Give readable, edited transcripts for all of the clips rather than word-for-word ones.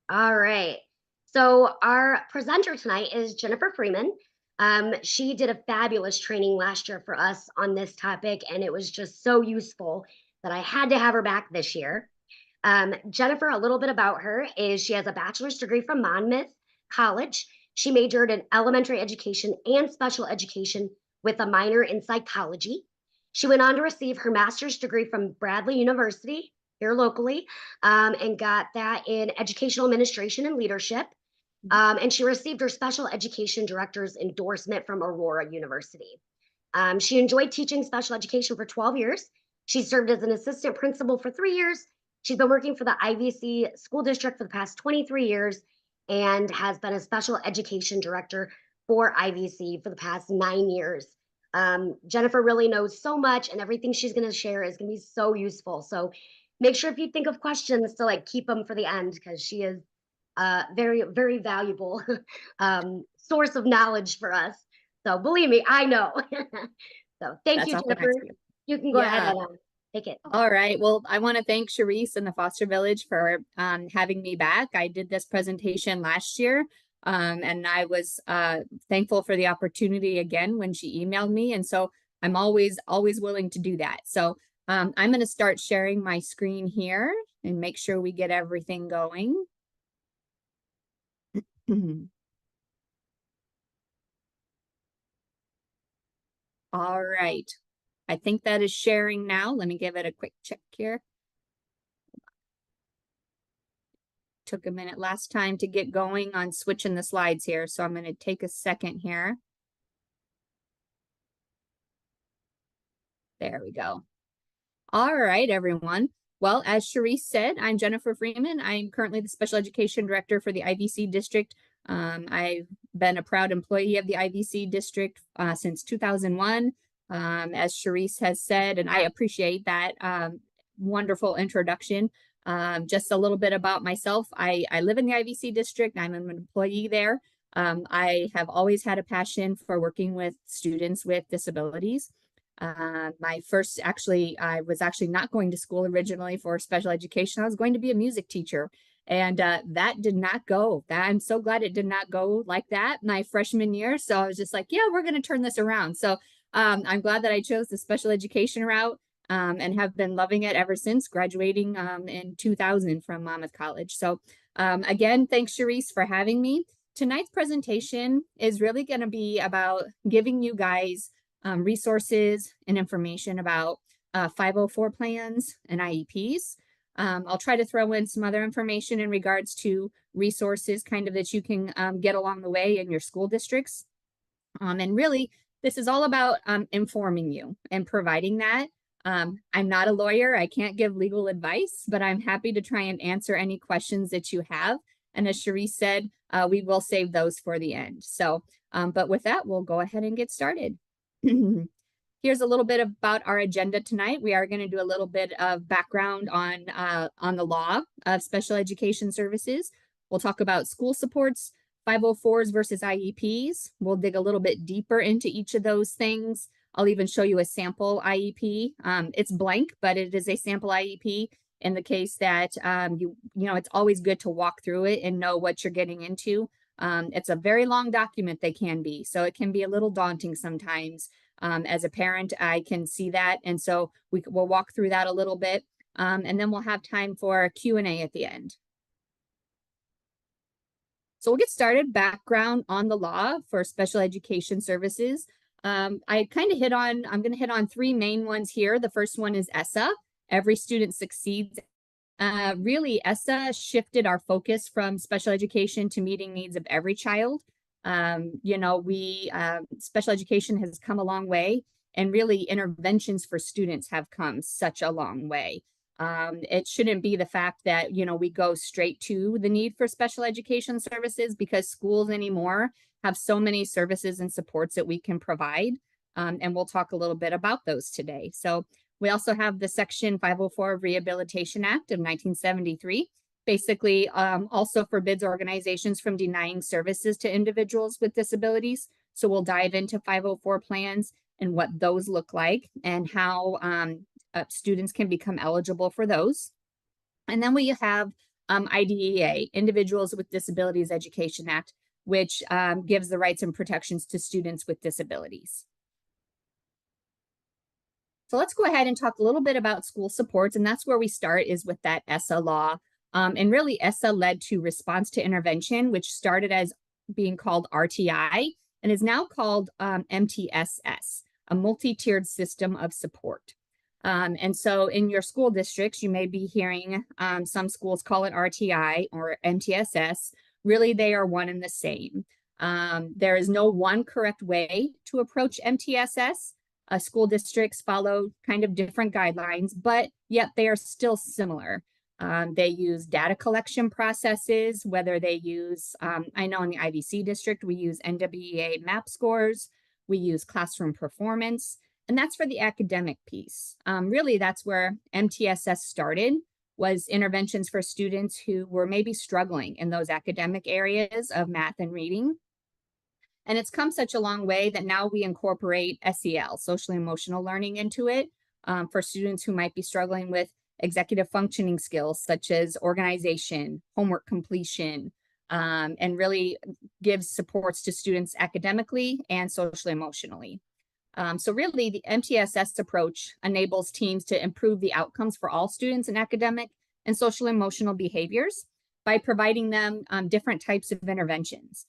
All right. So our presenter tonight is Jennifer Freeman. She did a fabulous training last year for us on this topic, and it was just so useful that I had to have her back this year. Jennifer, a little bit about her is she has a bachelor's degree from Monmouth College. She majored in elementary education and special education with a minor in psychology. She went on to receive her master's degree from Bradley University here locally, and got that in educational administration and leadership. And she received her special education director's endorsement from Aurora University. She enjoyed teaching special education for 12 years. She served as an assistant principal for 3 years. She's been working for the IVC School District for the past 23 years and has been a special education director for IVC for the past 9 years. Jennifer really knows so much, and everything she's going to share is going to be so useful. So make sure if you think of questions to like keep them for the end, because she is a very, very valuable source of knowledge for us. So believe me, I know. So thank That's you, awesome. Jennifer. You can go ahead Yeah. and take it. All right. Well, I want to thank Charisse and the Foster Village for having me back. I did this presentation last year, and I was thankful for the opportunity again when she emailed me. And so I'm always willing to do that. So I'm going to start sharing my screen here and make sure we get everything going. All right. I think that is sharing now. Let me give it a quick check here. Took a minute last time to get going on switching the slides here, so I'm going to take a second here. There we go. All right, everyone. Well, as Charisse said, I'm Jennifer Freeman. I'm currently the Special Education Director for the IVC District. I've been a proud employee of the IVC District since 2001, as Charisse has said, and I appreciate that wonderful introduction. Just a little bit about myself. I live in the IVC District. I'm an employee there. I have always had a passion for working with students with disabilities. I was actually not going to school originally for special education. I was going to be a music teacher. And that did not go. I'm so glad it did not go like that my freshman year. So I was just like, yeah, we're going to turn this around. So I'm glad that I chose the special education route and have been loving it ever since graduating in 2000 from Monmouth College. So again, thanks, Charisse, for having me. Tonight's presentation is really going to be about giving you guys resources and information about 504 plans and IEPs. I'll try to throw in some other information in regards to resources kind of that you can get along the way in your school districts. And really, this is all about informing you and providing that. I'm not a lawyer. I can't give legal advice, but I'm happy to try and answer any questions that you have. And as Charisse said, we will save those for the end. So, but with that, we'll go ahead and get started. Here's a little bit about our agenda tonight. We are going to do a little bit of background on the law of special education services. We'll talk about school supports, 504s versus IEPs. We'll dig a little bit deeper into each of those things. I'll even show you a sample IEP. It's blank, but it is a sample IEP in the case that it's always good to walk through it and know what you're getting into. It's a very long document, they can be, so it can be a little daunting sometimes. As a parent, I can see that, and so we'll walk through that a little bit, and then we'll have time for Q&A at the end. So we'll get started. Background on the law for special education services. I'm going to hit on three main ones here. The first one is ESSA, Every Student Succeeds. Really, ESSA shifted our focus from special education to meeting needs of every child. Special education has come a long way, and really interventions for students have come such a long way. It shouldn't be the fact that, we go straight to the need for special education services, because schools anymore have so many services and supports that we can provide. And we'll talk a little bit about those today. So we also have the Section 504 Rehabilitation Act of 1973. Basically, also forbids organizations from denying services to individuals with disabilities. So we'll dive into 504 plans and what those look like and how students can become eligible for those. And then we have IDEA, Individuals with Disabilities Education Act, which gives the rights and protections to students with disabilities. So let's go ahead and talk a little bit about school supports, and that's where we start, is with that ESSA law. And really, ESSA led to response to intervention, which started as being called RTI and is now called MTSS, a multi-tiered system of support. And so in your school districts, you may be hearing some schools call it RTI or MTSS. Really, they are one and the same. There is no one correct way to approach MTSS. School districts follow kind of different guidelines, but yet they are still similar. They use data collection processes, whether they use, I know in the IVC district, we use NWEA MAP scores, we use classroom performance, and that's for the academic piece. Really, that's where MTSS started, was interventions for students who were maybe struggling in those academic areas of math and reading. And it's come such a long way that now we incorporate SEL, social emotional learning, into it for students who might be struggling with executive functioning skills such as organization, homework completion, and really gives supports to students academically and socially emotionally. So really, the MTSS approach enables teams to improve the outcomes for all students in academic and social emotional behaviors by providing them different types of interventions.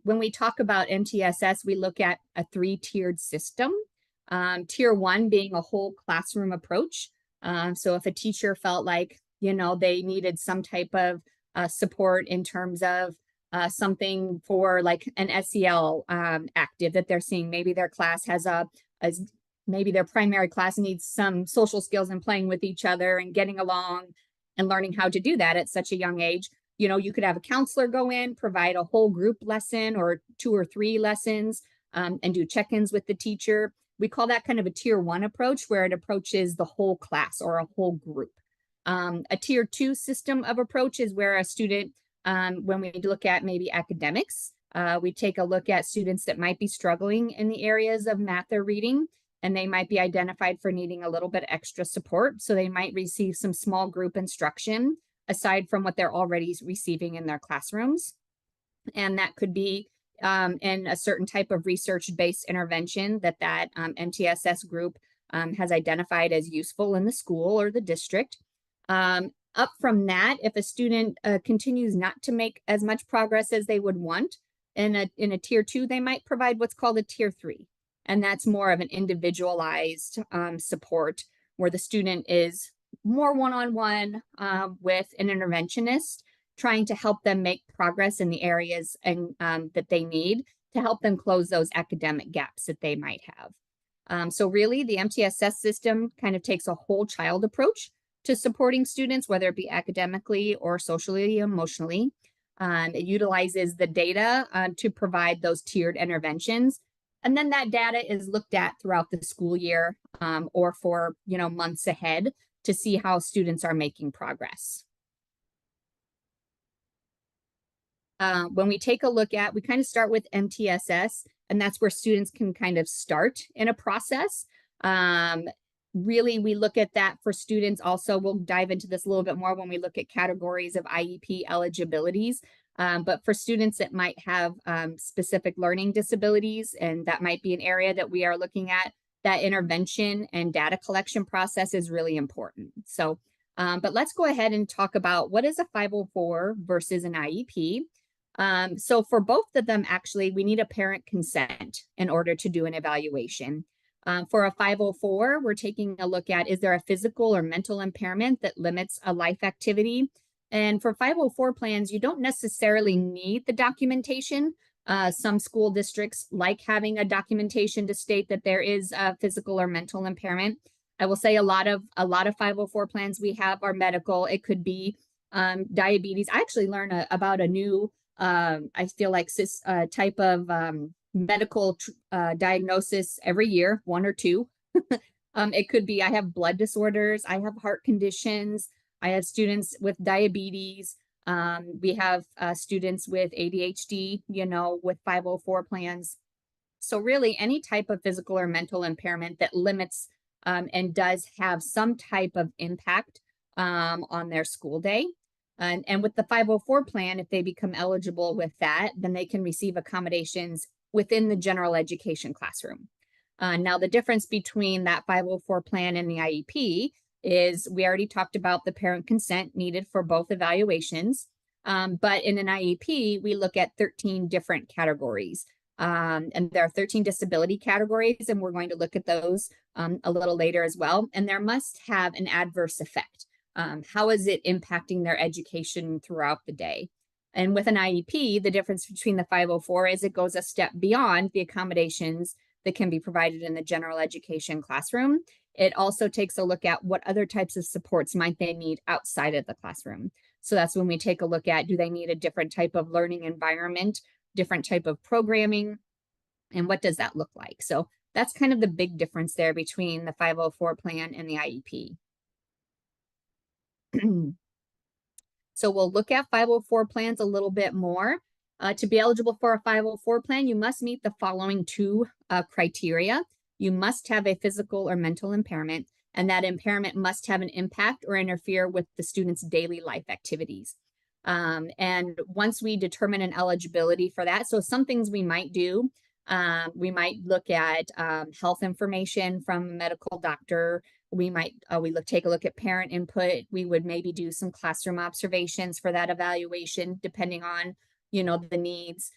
When we talk about MTSS, we look at a 3-tiered system. Tier 1 being a whole classroom approach. So if a teacher felt like, they needed some type of support in terms of something for like an SEL active that they're seeing, maybe their class has maybe their primary class needs some social skills and playing with each other and getting along and learning how to do that at such a young age. You could have a counselor go in, provide a whole group lesson or 2 or 3 lessons, and do check-ins with the teacher. We call that kind of a tier 1 approach, where it approaches the whole class or a whole group. A tier 2 system of approach is where a student, when we look at maybe academics, we take a look at students that might be struggling in the areas of math or reading, and they might be identified for needing a little bit extra support. So they might receive some small group instruction aside from what they're already receiving in their classrooms. And that could be in a certain type of research-based intervention that MTSS group has identified as useful in the school or the district. Up from that, if a student continues not to make as much progress as they would want, in a tier 2, they might provide what's called a tier 3. And that's more of an individualized support, where the student is more one-on-one with an interventionist, trying to help them make progress in the areas that they need to help them close those academic gaps that they might have. So really, the MTSS system kind of takes a whole child approach to supporting students, whether it be academically or socially, emotionally. It utilizes the data to provide those tiered interventions. And then that data is looked at throughout the school year or for months ahead to see how students are making progress. When we take a look at, we kind of start with MTSS, and that's where students can kind of start in a process. Really, we look at that for students. Also, we'll dive into this a little bit more when we look at categories of IEP eligibilities. But for students that might have specific learning disabilities, and that might be an area that we are looking at, that intervention and data collection process is really important. So, but let's go ahead and talk about what is a 504 versus an IEP. So for both of them, actually, we need a parent consent in order to do an evaluation. For a 504, we're taking a look at, is there a physical or mental impairment that limits a life activity? And for 504 plans, you don't necessarily need the documentation. Some school districts like having a documentation to state that there is a physical or mental impairment. I will say a lot of 504 plans we have are medical. It could be diabetes. I actually learn about a new, I feel like type of medical diagnosis every year, 1 or 2. It could be, I have blood disorders, I have heart conditions, I have students with diabetes. We have students with ADHD, with 504 plans. So really, any type of physical or mental impairment that limits and does have some type of impact on their school day. And with the 504 plan, if they become eligible with that, then they can receive accommodations within the general education classroom. Now, the difference between that 504 plan and the IEP is we already talked about the parent consent needed for both evaluations. But in an IEP, we look at 13 different categories. And there are 13 disability categories, and we're going to look at those a little later as well. And there must have an adverse effect. How is it impacting their education throughout the day? And with an IEP, the difference between the 504 is it goes a step beyond the accommodations that can be provided in the general education classroom. It also takes a look at what other types of supports might they need outside of the classroom. So that's when we take a look at, do they need a different type of learning environment, different type of programming, and what does that look like? So that's kind of the big difference there between the 504 plan and the IEP. So we'll look at 504 plans a little bit more. To be eligible for a 504 plan, you must meet the following two criteria. You must have a physical or mental impairment, and that impairment must have an impact or interfere with the student's daily life activities. And once we determine an eligibility for that, so some things we might do, we might look at health information from a medical doctor. We might take a look at parent input. We would maybe do some classroom observations for that evaluation, depending on, you know, the needs.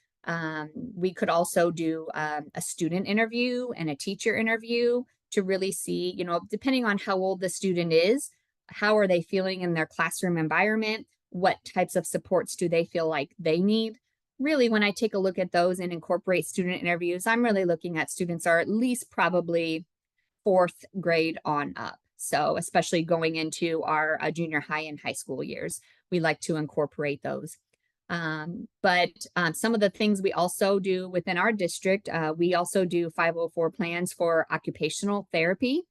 We could also do a student interview and a teacher interview to really see, you know, depending on how old the student is, how are they feeling in their classroom environment? What types of supports do they feel like they need? Really, when I take a look at those and incorporate student interviews, I'm really looking at students are at least probably 4th grade on up. So especially going into our junior high and high school years, we like to incorporate those. But some of the things we also do within our district, we also do 504 plans for occupational therapy.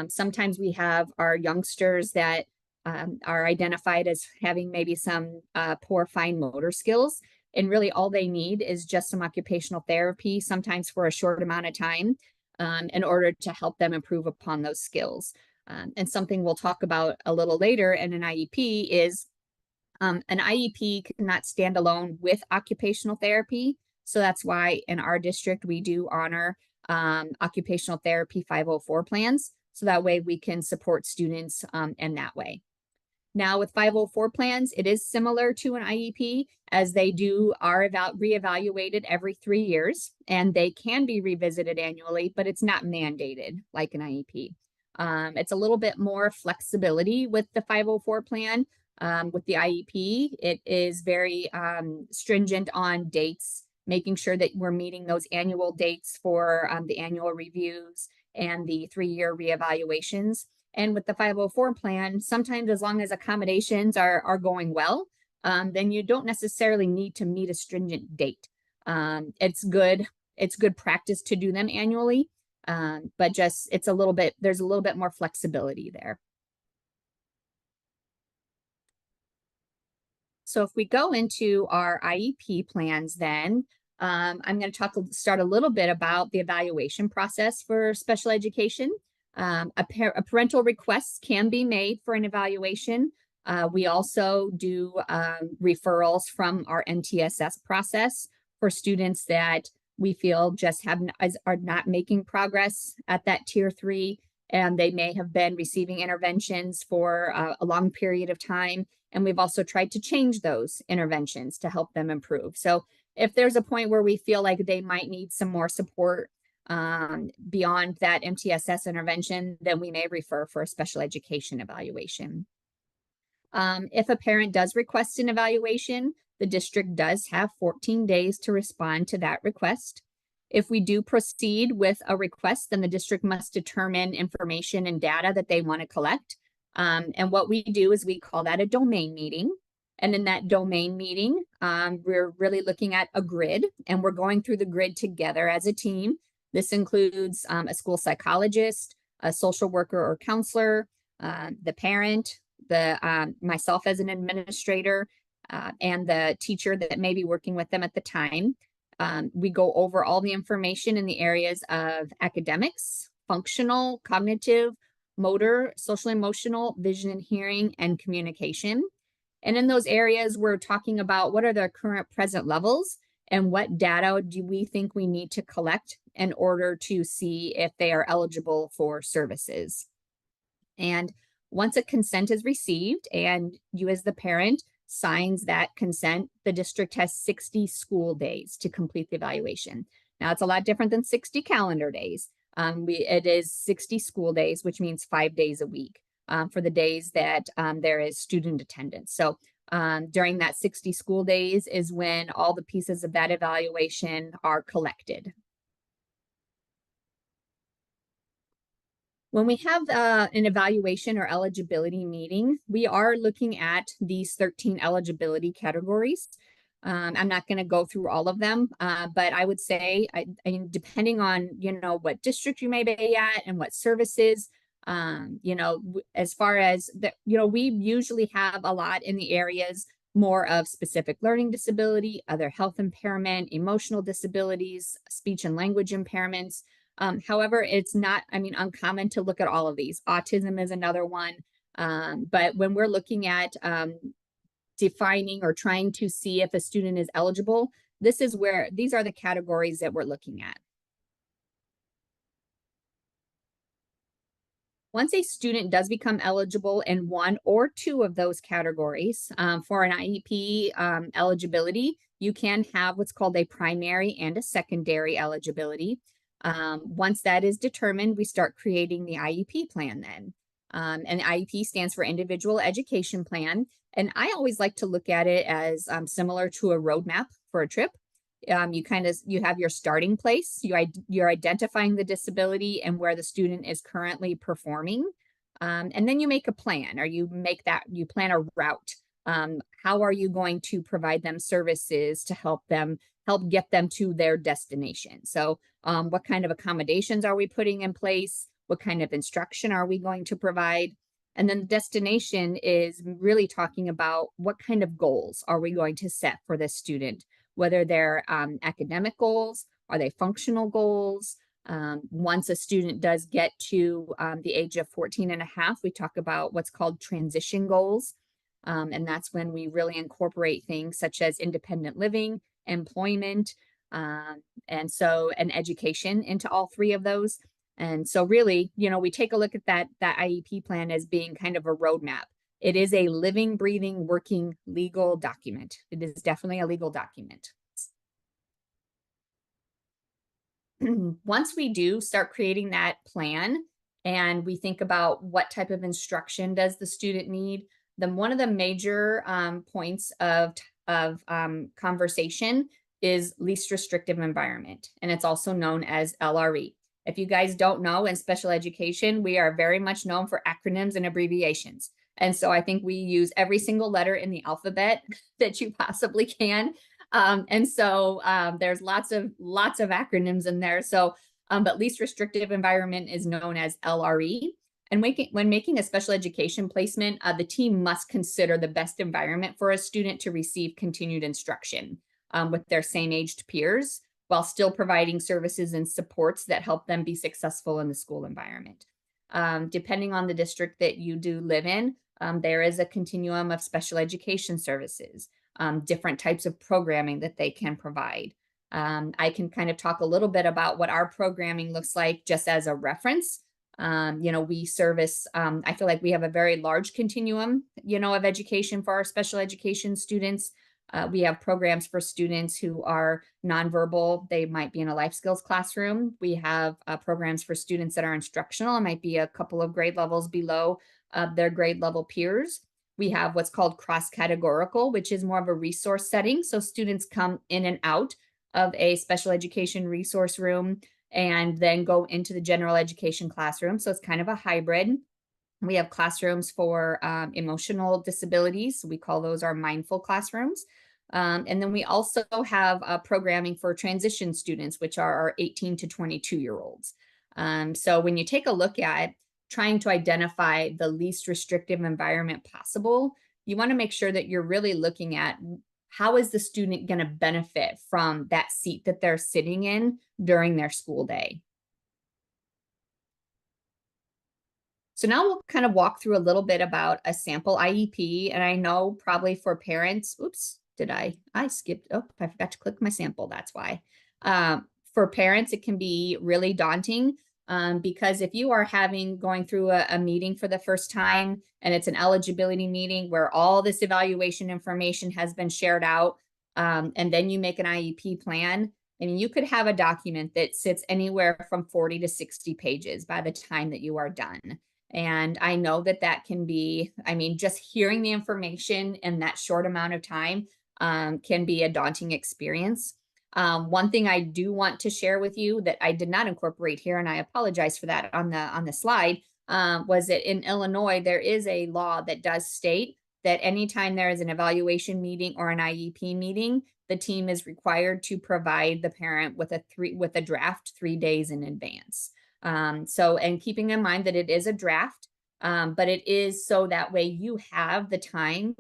Sometimes we have our youngsters that are identified as having maybe some poor fine motor skills. And really all they need is just some occupational therapy, sometimes for a short amount of time, in order to help them improve upon those skills. And something we'll talk about a little later in an IEP is an IEP cannot stand alone with occupational therapy. So that's why in our district, we do honor occupational therapy 504 plans. So that way we can support students in that way. Now with 504 plans, it is similar to an IEP as they are reevaluated every 3 years, and they can be revisited annually, but it's not mandated like an IEP. It's a little bit more flexibility with the 504 plan. With the IEP, it is very stringent on dates, making sure that we're meeting those annual dates for the annual reviews and the 3-year reevaluations. And with the 504 plan, sometimes as long as accommodations are going well, then you don't necessarily need to meet a stringent date. It's good practice to do them annually, but just there's a little bit more flexibility there. So if we go into our IEP plans, then I'm going to start a little bit about the evaluation process for special education. A parental request can be made for an evaluation. We also do referrals from our MTSS process for students that we feel just are not making progress at that tier 3, and they may have been receiving interventions for a long period of time. And we've also tried to change those interventions to help them improve. So if there's a point where we feel like they might need some more support beyond that MTSS intervention, then we may refer for a special education evaluation. If a parent does request an evaluation, the district does have 14 days to respond to that request. If we do proceed with a request, then the district must determine information and data that they want to collect. And what we do is we call that a domain meeting. And in that domain meeting, we're really looking at a grid, and we're going through the grid together as a team. This includes a school psychologist, a social worker or counselor, the parent, myself as an administrator, and the teacher that may be working with them at the time. We go over all the information in the areas of academics, functional, cognitive, motor, social emotional, vision and hearing, and communication. And in those areas, we're talking about what are their current present levels and what data do we think we need to collect in order to see if they are eligible for services. And once a consent is received and you as the parent signs that consent, the district has 60 school days to complete the evaluation. Now, it's a lot different than 60 calendar days. It is 60 school days, which means 5 days a week for the days that there is student attendance. So during that 60 school days is when all the pieces of that evaluation are collected. When we have an evaluation or eligibility meeting, we are looking at these 13 eligibility categories. I'm not going to go through all of them, but I would say, depending on, what district you may be at and what services, as far as, we usually have a lot in the areas more of specific learning disability, other health impairment, emotional disabilities, speech and language impairments. However, it's not, uncommon to look at all of these. Autism is another one. But when we're looking at defining or trying to see if a student is eligible, these are the categories that we're looking at. Once a student does become eligible in one or two of those categories for an IEP eligibility, you can have what's called a primary and a secondary eligibility. Once that is determined, we start creating the IEP plan then. And IEP stands for Individual Education Plan. And I always like to look at it as similar to a roadmap for a trip. You have your starting place, you're identifying the disability and where the student is currently performing. And then you make a plan, or you plan a route. How are you going to provide them services to help get them to their destination? So what kind of accommodations are we putting in place? What kind of instruction are we going to provide? And then the destination is really talking about what kind of goals are we going to set for this student, whether they're academic goals, are they functional goals? Once a student does get to the age of 14 and a half, we talk about what's called transition goals. And that's when we really incorporate things such as independent living, employment, and education into all three of those. And so really, we take a look at that IEP plan as being kind of a roadmap. It is a living, breathing, working legal document. It is definitely a legal document. Once we do start creating that plan and we think about what type of instruction does the student need, then one of the major points of conversation is least restrictive environment, and it's also known as LRE. If you guys don't know, in special education, we are very much known for acronyms and abbreviations. And so I think we use every single letter in the alphabet that you possibly can. There's lots of acronyms in there. So, but least restrictive environment is known as LRE. And when making a special education placement, the team must consider the best environment for a student to receive continued instruction with their same aged peers, while still providing services and supports that help them be successful in the school environment. Depending on the district that you do live in, there is a continuum of special education services, different types of programming that they can provide. I can kind of talk a little bit about what our programming looks like just as a reference. We service, I feel like we have a very large continuum, of education for our special education students. We have programs for students who are nonverbal. They might be in a life skills classroom. We have programs for students that are instructional. It might be a couple of grade levels below their grade level peers. We have what's called cross-categorical, which is more of a resource setting. So students come in and out of a special education resource room and then go into the general education classroom. So it's kind of a hybrid. We have classrooms for emotional disabilities. We call those our mindful classrooms. And then we also have programming for transition students, which are our 18 to 22-year-olds. So when you take a look at trying to identify the least restrictive environment possible, you want to make sure that you're really looking at how is the student going to benefit from that seat that they're sitting in during their school day. So now we'll kind of walk through a little bit about a sample IEP. And I know probably for parents, oops, I skipped, oh, I forgot to click my sample, that's why. For parents, it can be really daunting because if you are going through a meeting for the first time and it's an eligibility meeting where all this evaluation information has been shared out, and then you make an IEP plan, and you could have a document that sits anywhere from 40 to 60 pages by the time that you are done. And I know that that can be, I mean, just hearing the information in that short amount of time can be a daunting experience. One thing I do want to share with you that I did not incorporate here, and I apologize for that on the slide, was that in Illinois, there is a law that does state that anytime there is an evaluation meeting or an IEP meeting, the team is required to provide the parent with a draft 3 days in advance. And keeping in mind that it is a draft, but it is so that way you have the time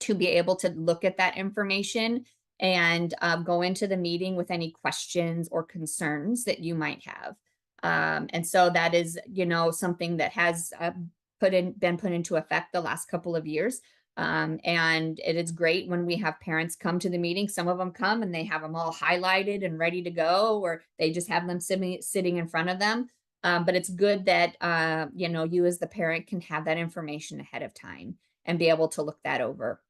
to be able to look at that information and go into the meeting with any questions or concerns that you might have. And so that is, something that has been put into effect the last couple of years. And it is great when we have parents come to the meeting. Some of them come and they have them all highlighted and ready to go, or they just have them sitting in front of them. But it's good that, you as the parent can have that information ahead of time and be able to look that over.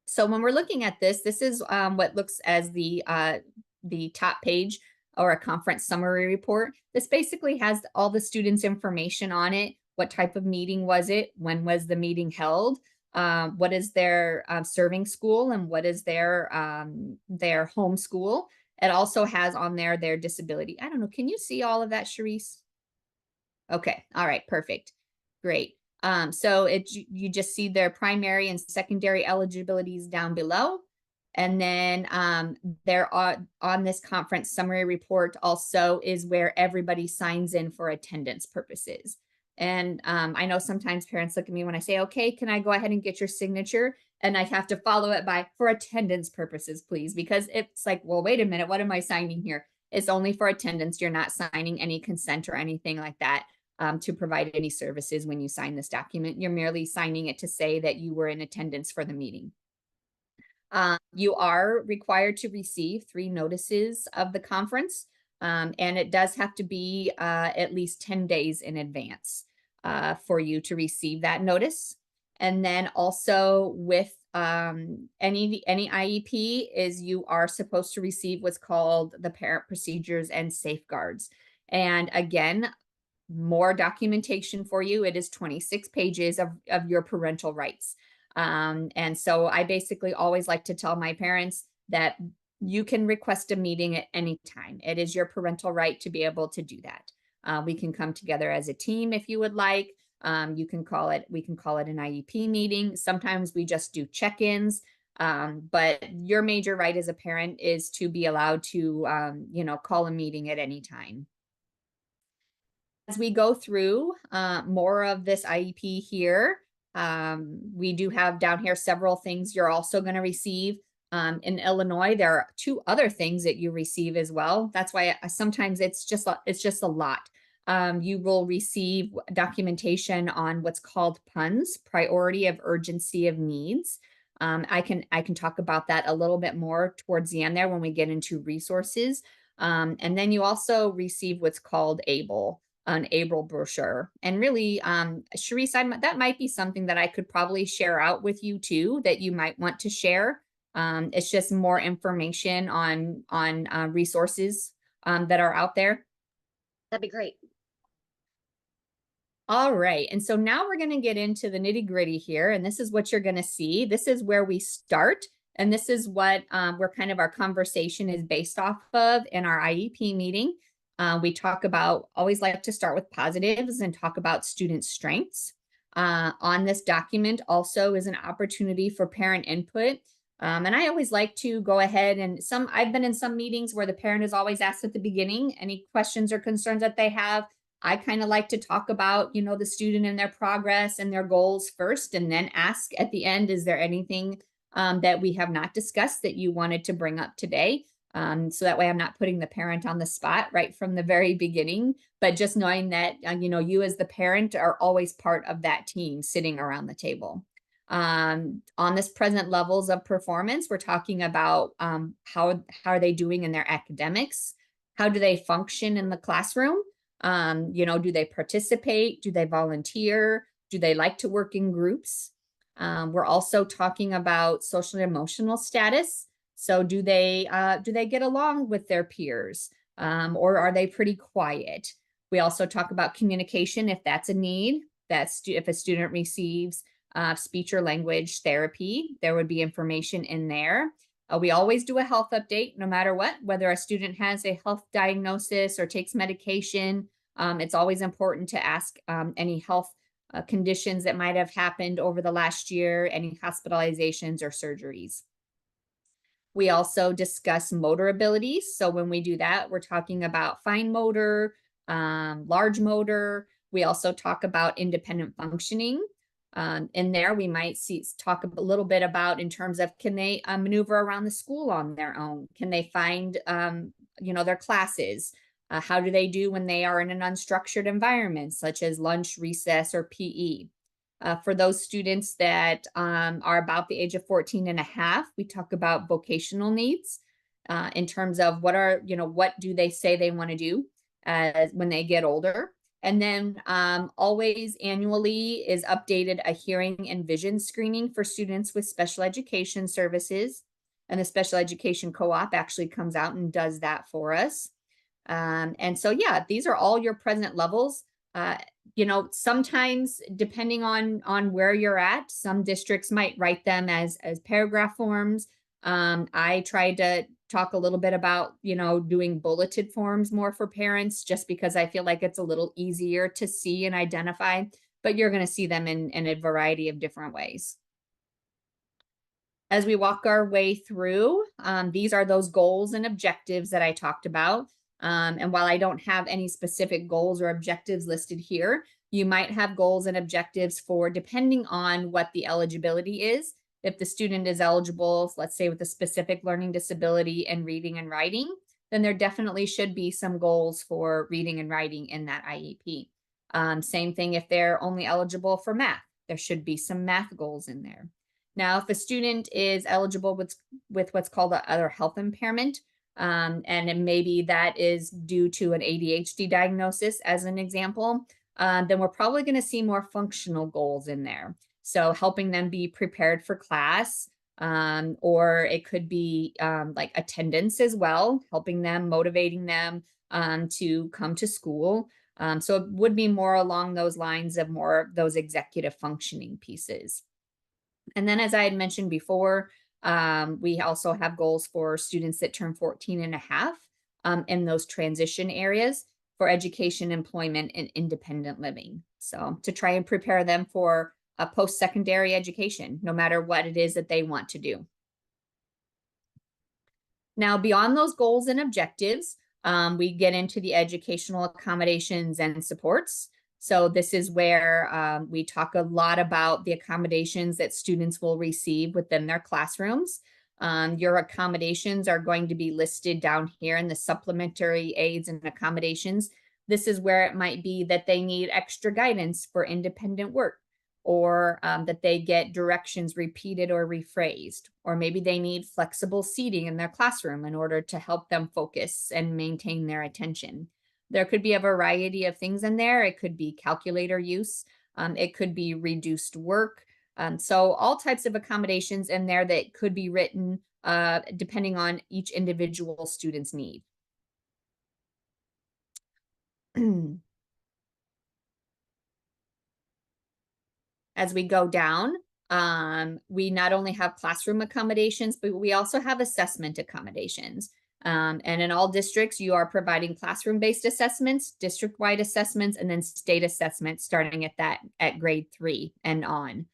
So when we're looking at this is what looks as the top page or a conference summary report. This basically has all the students' information on it. What type of meeting was it? When was the meeting held? What is their serving school and what is their home school? It also has on there their disability. I don't know. Can you see all of that, Charisse? Okay. All right. Perfect. Great. So you just see their primary and secondary eligibilities down below. And then there are on this conference summary report also is where everybody signs in for attendance purposes. And I know sometimes parents look at me when I say, okay, can I go ahead and get your signature? And I have to follow it by for attendance purposes, please, because it's like, well, wait a minute, what am I signing here? It's only for attendance. You're not signing any consent or anything like that. To provide any services when you sign this document. You're merely signing it to say that you were in attendance for the meeting. You are required to receive 3 notices of the conference, and it does have to be at least 10 days in advance for you to receive that notice. And then also with any IEP is you are supposed to receive what's called the parent procedures and safeguards. And again, more documentation for you. It is 26 pages of your parental rights. And so I basically always like to tell my parents that you can request a meeting at any time. It is your parental right to be able to do that. We can come together as a team if you would like. We can call it an IEP meeting. Sometimes we just do check-ins. But your major right as a parent is to be allowed to, call a meeting at any time. As we go through more of this IEP here, we do have down here several things you're also going to receive. In Illinois, there are 2 other things that you receive as well. That's why sometimes it's just a lot. You will receive documentation on what's called PUNS, priority of urgency of needs. I can talk about that a little bit more towards the end there when we get into resources. And then you also receive what's called ABLE. An ABLE brochure. And really, Charisse, that might be something that I could probably share out with you too, that you might want to share. It's just more information on resources that are out there. That'd be great. All right. And so now we're going to get into the nitty gritty here. And this is what you're going to see. This is where we start. And this is what where kind of our conversation is based off of in our IEP meeting. We always like to start with positives and talk about student strengths. On this document also is an opportunity for parent input. And I always like to go ahead and I've been in some meetings where the parent is always asked at the beginning, any questions or concerns that they have. I kind of like to talk about, the student and their progress and their goals first, and then ask at the end, is there anything that we have not discussed that you wanted to bring up today? So that way I'm not putting the parent on the spot right from the very beginning, but just knowing that, you as the parent are always part of that team sitting around the table. On this present levels of performance, we're talking about how are they doing in their academics? How do they function in the classroom? Do they participate? Do they volunteer? Do they like to work in groups? We're also talking about social and emotional status. So do they get along with their peers, or are they pretty quiet? We also talk about communication if that's a need. That's if a student receives speech or language therapy, there would be information in there. We always do a health update, no matter what, whether a student has a health diagnosis or takes medication. It's always important to ask any health conditions that might have happened over the last year, any hospitalizations or surgeries. We also discuss motor abilities. So when we do that, we're talking about fine motor, large motor. We also talk about independent functioning. In there, we might talk a little bit about in terms of, can they maneuver around the school on their own? Can they find, their classes? How do they do when they are in an unstructured environment, such as lunch, recess, or PE? For those students that are about the age of 14 and a half, we talk about vocational needs in terms of what do they say they want to do when they get older. And then always annually is updated a hearing and vision screening for students with special education services. And the special education co-op actually comes out and does that for us. And so, yeah, these are all your present levels. Sometimes depending on where you're at, some districts might write them as paragraph forms. I tried to talk a little bit about, doing bulleted forms more for parents, just because I feel like it's a little easier to see and identify, but you're going to see them in a variety of different ways. As we walk our way through, these are those goals and objectives that I talked about. And while I don't have any specific goals or objectives listed here, you might have goals and objectives for depending on what the eligibility is. If the student is eligible, let's say with a specific learning disability and reading and writing, then there definitely should be some goals for reading and writing in that IEP. Same thing if they're only eligible for math, there should be some math goals in there. Now, if a student is eligible with what's called other health impairment, and maybe that is due to an ADHD diagnosis, as an example, then we're probably going to see more functional goals in there. So helping them be prepared for class, or it could be like attendance as well, helping them, motivating them to come to school. So it would be more along those lines of more of those executive functioning pieces. And then, as I had mentioned before, we also have goals for students that turn 14 and a half in those transition areas for education, employment, and independent living. So to try and prepare them for a post-secondary education, no matter what it is that they want to do. Now, beyond those goals and objectives, we get into the educational accommodations and supports. So this is where we talk a lot about the accommodations that students will receive within their classrooms. Your accommodations are going to be listed down here in the supplementary aids and accommodations. This is where it might be that they need extra guidance for independent work, or that they get directions repeated or rephrased, or maybe they need flexible seating in their classroom in order to help them focus and maintain their attention. There could be a variety of things in there. It could be calculator use. It could be reduced work. So all types of accommodations in there that could be written depending on each individual student's need. As we go down, we not only have classroom accommodations, but we also have assessment accommodations. And in all districts, you are providing classroom-based assessments, district-wide assessments, and then state assessments starting at grade 3 and on.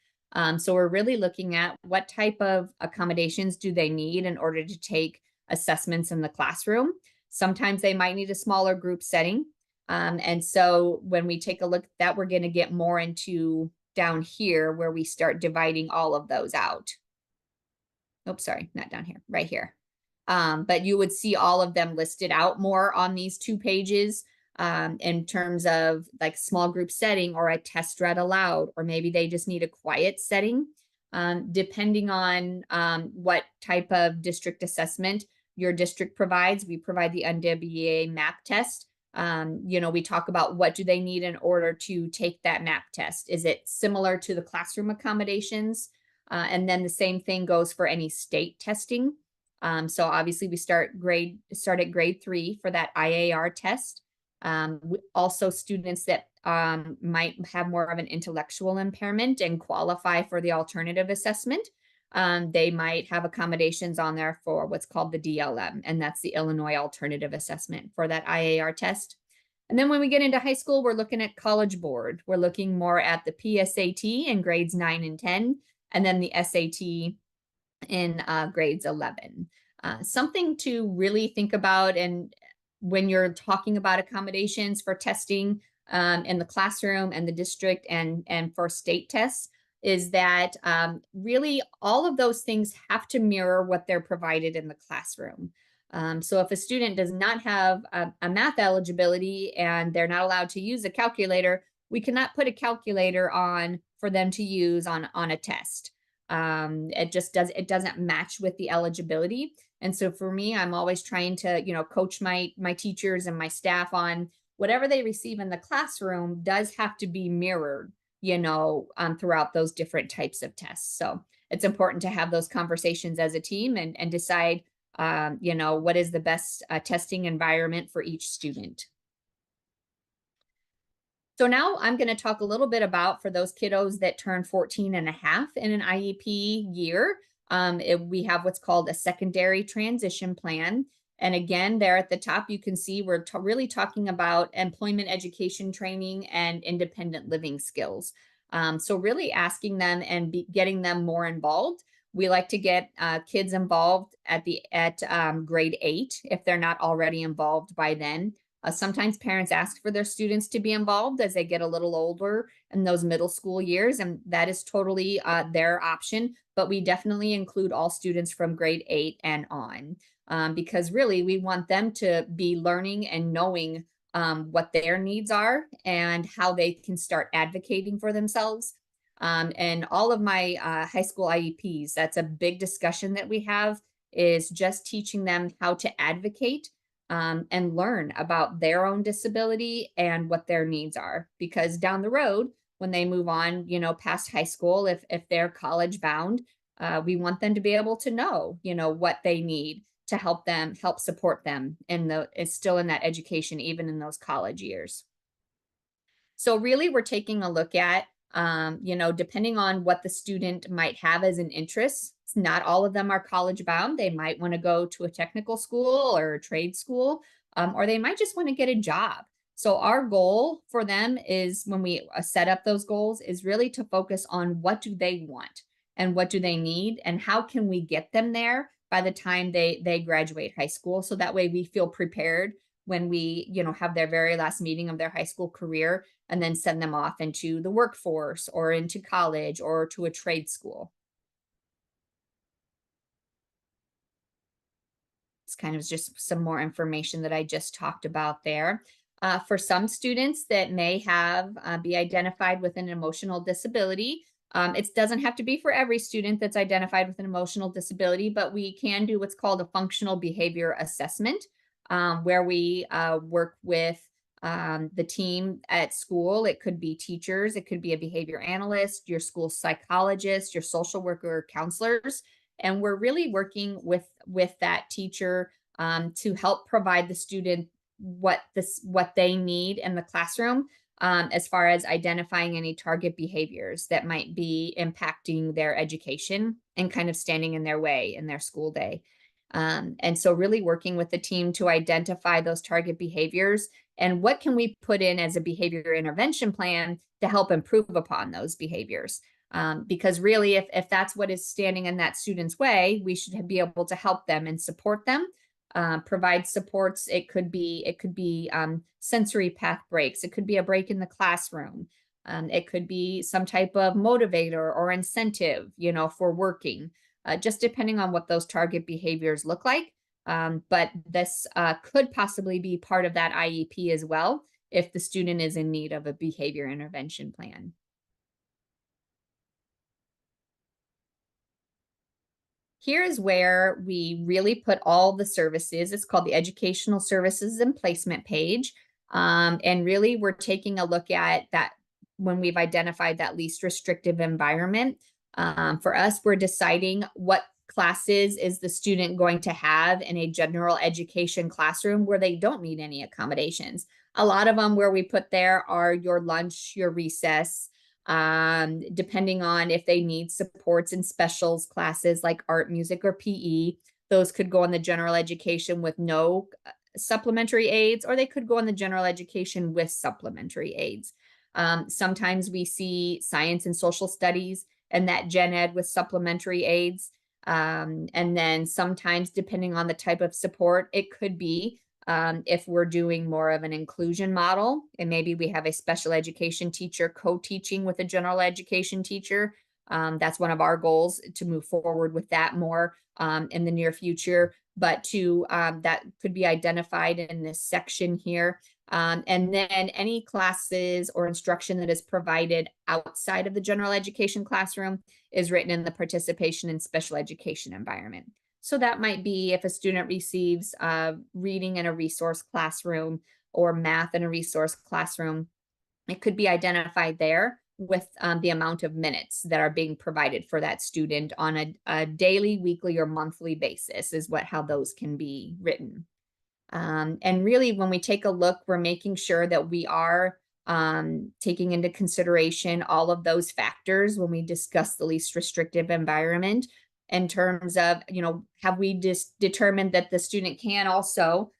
So we're really looking at what type of accommodations do they need in order to take assessments in the classroom. Sometimes they might need a smaller group setting. And so when we take a look at that, we're going to get more into down here where we start dividing all of those out. Oops, sorry, not down here, right here. But you would see all of them listed out more on these 2 pages in terms of like small group setting or a test read aloud, or maybe they just need a quiet setting, depending on what type of district assessment your district provides. We provide the NWEA MAP test. We talk about what do they need in order to take that MAP test. Is it similar to the classroom accommodations? And then the same thing goes for any state testing. So obviously we start at grade 3 for that IAR test. Also students that might have more of an intellectual impairment and qualify for the alternative assessment. They might have accommodations on there for what's called the DLM, and that's the Illinois Alternative Assessment for that IAR test. And then when we get into high school, we're looking at College Board. We're looking more at the PSAT in grades 9 and 10, and then the SAT in grades 11. Something to really think about, and when you're talking about accommodations for testing in the classroom and the district and for state tests, is that really all of those things have to mirror what they're provided in the classroom. So if a student does not have a math eligibility and they're not allowed to use a calculator, we cannot put a calculator on for them to use on a test. It doesn't match with the eligibility. And so for me, I'm always trying to, coach my teachers and my staff on whatever they receive in the classroom does have to be mirrored, throughout those different types of tests. So it's important to have those conversations as a team and decide, what is the best testing environment for each student. So now I'm going to talk a little bit about, for those kiddos that turn 14 and a half in an IEP year, we have what's called a secondary transition plan. And again, there at the top, you can see we're really talking about employment education training and independent living skills. So really asking them and getting them more involved. We like to get kids involved at grade 8 if they're not already involved by then. Sometimes parents ask for their students to be involved as they get a little older in those middle school years, and that is totally their option. But we definitely include all students from grade 8 and on, because really we want them to be learning and knowing what their needs are and how they can start advocating for themselves. And all of my high school IEPs, that's a big discussion that we have, is just teaching them how to advocate and learn about their own disability and what their needs are. Because down the road, when they move on, past high school, if they're college bound, we want them to be able to know, what they need to help support them it's still in that education, even in those college years. So really, we're taking a look at, depending on what the student might have as an interest. Not all of them are college bound. They might want to go to a technical school or a trade school, or they might just want to get a job. So our goal for them is, when we set up those goals, is really to focus on what do they want and what do they need and how can we get them there by the time they graduate high school. So that way we feel prepared when we, have their very last meeting of their high school career and then send them off into the workforce or into college or to a trade school. It's kind of just some more information that I just talked about there. For some students that may be identified with an emotional disability, it doesn't have to be for every student that's identified with an emotional disability, but we can do what's called a functional behavior assessment, where we work with the team at school. It could be teachers, it could be a behavior analyst, your school psychologist, your social worker, counselors. And we're really working with that teacher to help provide the student what they need in the classroom, as far as identifying any target behaviors that might be impacting their education and kind of standing in their way in their school day. And so really working with the team to identify those target behaviors and what can we put in as a behavior intervention plan to help improve upon those behaviors. Because really, if that's what is standing in that student's way, we should be able to help them and support them, provide supports. It could be sensory path breaks. It could be a break in the classroom. It could be some type of motivator or incentive, for working, just depending on what those target behaviors look like. But this could possibly be part of that IEP as well if the student is in need of a behavior intervention plan. Here is where we really put all the services. It's called the Educational Services and Placement page. And really, we're taking a look at that when we've identified that least restrictive environment. For us, we're deciding what classes is the student going to have in a general education classroom where they don't need any accommodations. A lot of them where we put there are your lunch, your recess, depending on if they need supports in specials classes like art, music, or PE. Those could go in the general education with no supplementary aids, or they could go in the general education with supplementary aids. Sometimes we see science and social studies and that gen ed with supplementary aids. And then sometimes, depending on the type of support, it could be if we're doing more of an inclusion model, and maybe we have a special education teacher co-teaching with a general education teacher. That's one of our goals, to move forward with that more in the near future. But that could be identified in this section here. And then any classes or instruction that is provided outside of the general education classroom is written in the participation in special education environment. So that might be if a student receives reading in a resource classroom or math in a resource classroom, it could be identified there with the amount of minutes that are being provided for that student on a daily, weekly, or monthly basis is how those can be written. And really, when we take a look, we're making sure that we are taking into consideration all of those factors when we discuss the least restrictive environment, in terms of, have we just determined that the student can also,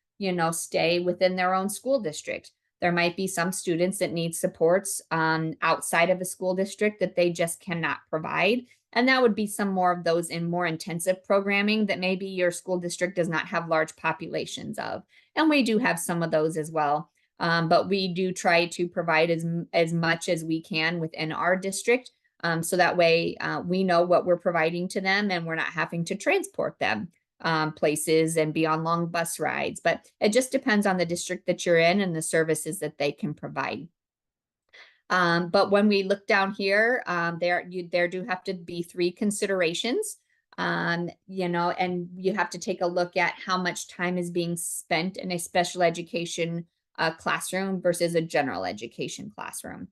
stay within their own school district? There might be some students that need supports outside of a school district that they just cannot provide. And that would be some more of those in more intensive programming that maybe your school district does not have large populations of. And we do have some of those as well. But we do try to provide as much as we can within our district. So that way we know what we're providing to them, and we're not having to transport them places and be on long bus rides. But it just depends on the district that you're in and the services that they can provide. But when we look down here, there do have to be 3 considerations, and you have to take a look at how much time is being spent in a special education classroom versus a general education classroom.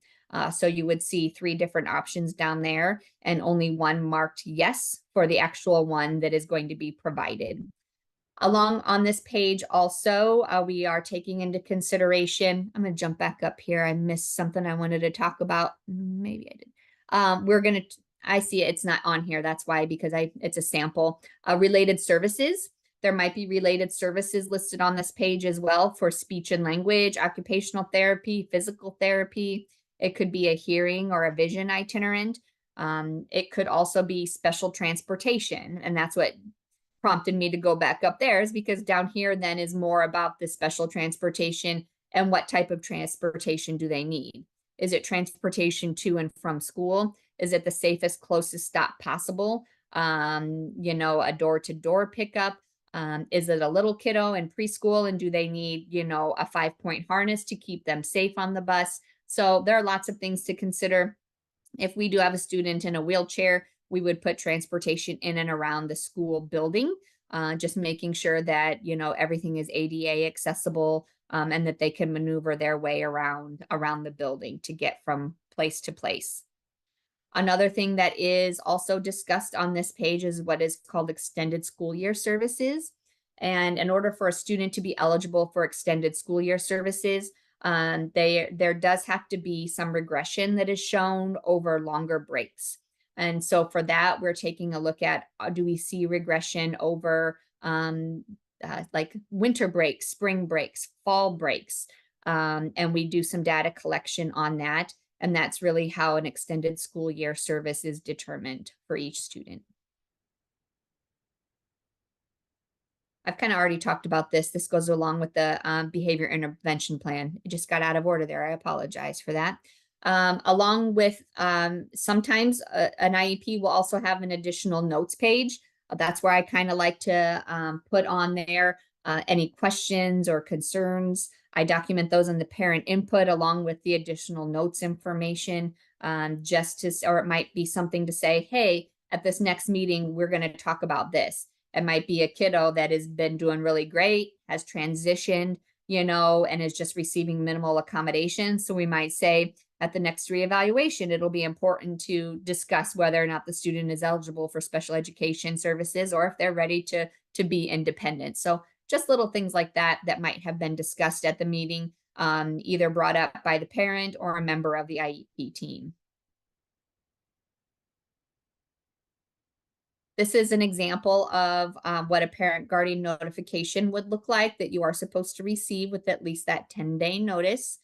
So you would see 3 different options down there, and only one marked yes for the actual one that is going to be provided. Along on this page also, we are taking into consideration, I'm going to jump back up here. I missed something I wanted to talk about. Maybe I did. I see it's not on here. That's why, because it's a sample. Related services. There might be related services listed on this page as well for speech and language, occupational therapy, physical therapy. It could be a hearing or a vision itinerant. It could also be special transportation, and that's what prompted me to go back up there, is because down here then is more about the special transportation and what type of transportation do they need. Is it transportation to and from school? Is it the safest, closest stop possible? A door-to-door pickup? Is it a little kiddo in preschool, and do they need, a 5-point harness to keep them safe on the bus? So there are lots of things to consider. If we do have a student in a wheelchair, we would put transportation in and around the school building, just making sure that, everything is ADA accessible, and that they can maneuver their way around the building to get from place to place. Another thing that is also discussed on this page is what is called extended school year services. And in order for a student to be eligible for extended school year services, there does have to be some regression that is shown over longer breaks. And so for that, we're taking a look at, do we see regression over like winter breaks, spring breaks, fall breaks? And we do some data collection on that. And that's really how an extended school year service is determined for each student. I've kind of already talked about this. This goes along with the behavior intervention plan. It just got out of order there. I apologize for that. Along with sometimes an IEP will also have an additional notes page That's where I kind of like to put on there any questions or concerns. I document those in the parent input along with the additional notes information, or it might be something to say, hey, at this next meeting, we're going to talk about this. It might be a kiddo that has been doing really great, has transitioned, and is just receiving minimal accommodation. So we might say at the next reevaluation, it'll be important to discuss whether or not the student is eligible for special education services or if they're ready to be independent. So just little things like that might have been discussed at the meeting, either brought up by the parent or a member of the IEP team. This is an example of what a parent guardian notification would look like that you are supposed to receive with at least that 10-day notice.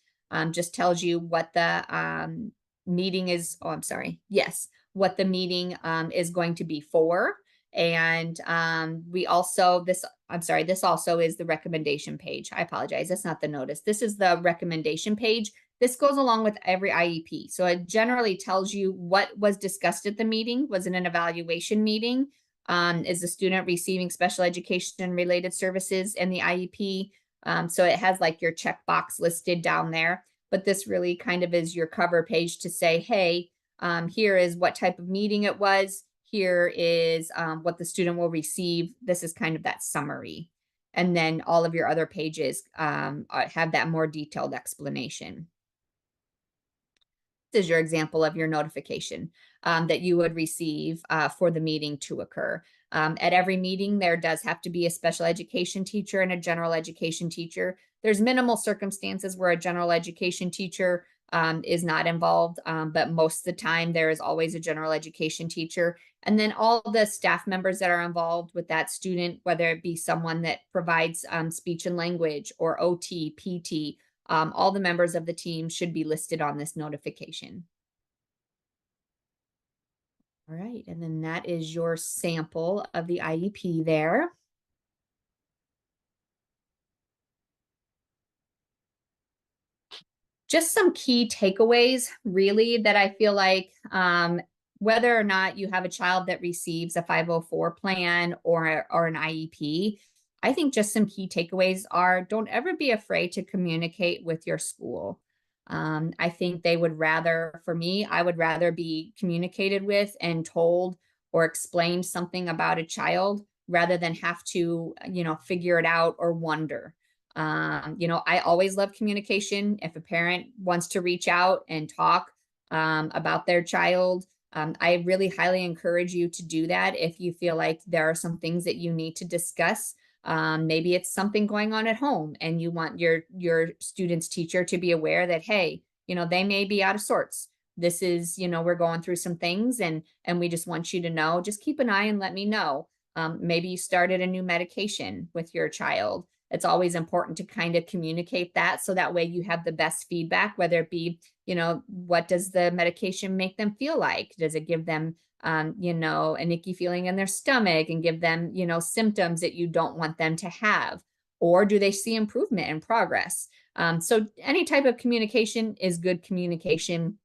Just tells you what the meeting is. Oh, I'm sorry. Yes, what the meeting is going to be for. And this also is the recommendation page. I apologize. That's not the notice. This is the recommendation page. This goes along with every IEP. So it generally tells you what was discussed at the meeting. Was it an evaluation meeting? Is the student receiving special education related services in the IEP? So it has like your checkbox listed down there, but this really kind of is your cover page to say, hey, here is what type of meeting it was. Here is what the student will receive. This is kind of that summary. And then all of your other pages have that more detailed explanation. This is your example of your notification that you would receive for the meeting to occur. At every meeting, there does have to be a special education teacher and a general education teacher. There's minimal circumstances where a general education teacher is not involved, but most of the time there is always a general education teacher. And then all the staff members that are involved with that student, whether it be someone that provides speech and language or OT, PT, all the members of the team should be listed on this notification. All right, and then that is your sample of the IEP there. Just some key takeaways, really, that I feel like whether or not you have a child that receives a 504 plan or an IEP, I think just some key takeaways are don't ever be afraid to communicate with your school. I think they would rather, for me, I would rather be communicated with and told or explained something about a child rather than have to, figure it out or wonder. I always love communication. If a parent wants to reach out and talk about their child, I really highly encourage you to do that if you feel like there are some things that you need to discuss. Maybe it's something going on at home and you want your student's teacher to be aware that, hey, they may be out of sorts. This is, we're going through some things and we just want you to know, just keep an eye and let me know. Maybe you started a new medication with your child. It's always important to kind of communicate that so that way you have the best feedback, whether it be, what does the medication make them feel like? Does it give them, an icky feeling in their stomach and give them, symptoms that you don't want them to have? Or do they see improvement and progress? So any type of communication is good communication.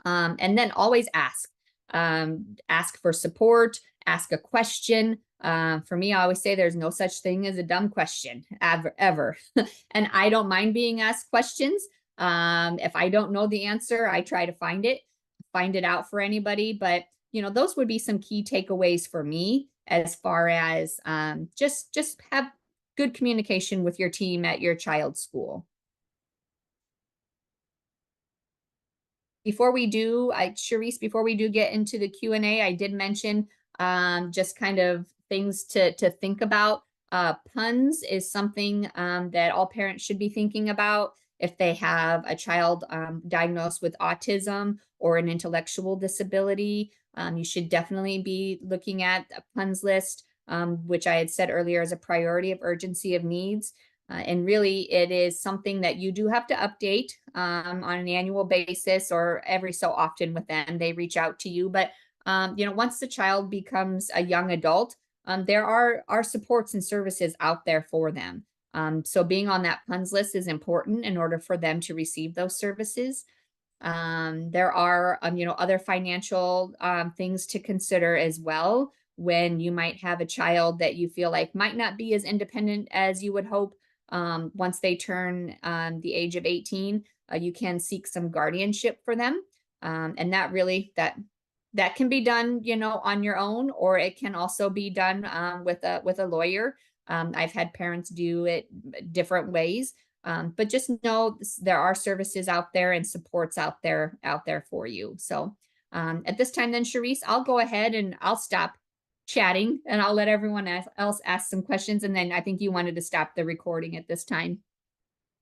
And then always ask. Ask for support, ask a question. For me, I always say there's no such thing as a dumb question ever. And I don't mind being asked questions. If I don't know the answer, I try to find it out for anybody. But, those would be some key takeaways for me as far as just have good communication with your team at your child's school. Before we do, Charisse, before we do get into the Q&A, I did mention just kind of things to think about. Puns is something that all parents should be thinking about if they have a child diagnosed with autism or an intellectual disability. You should definitely be looking at a puns list, which I had said earlier is a priority of urgency of needs. And really, it is something that you do have to update on an annual basis or every so often with them. They reach out to you. But, once the child becomes a young adult, there are supports and services out there for them. So being on that PUNS list is important in order for them to receive those services. There are, other financial things to consider as well when you might have a child that you feel like might not be as independent as you would hope. Once they turn the age of 18, you can seek some guardianship for them. And that really, that can be done, you know, on your own, or it can also be done with a lawyer. I've had parents do it different ways. But just know there are services out there and supports out there for you. So at this time then, Charisse, I'll go ahead and I'll stop chatting and I'll let everyone else ask some questions. And then I think you wanted to stop the recording at this time.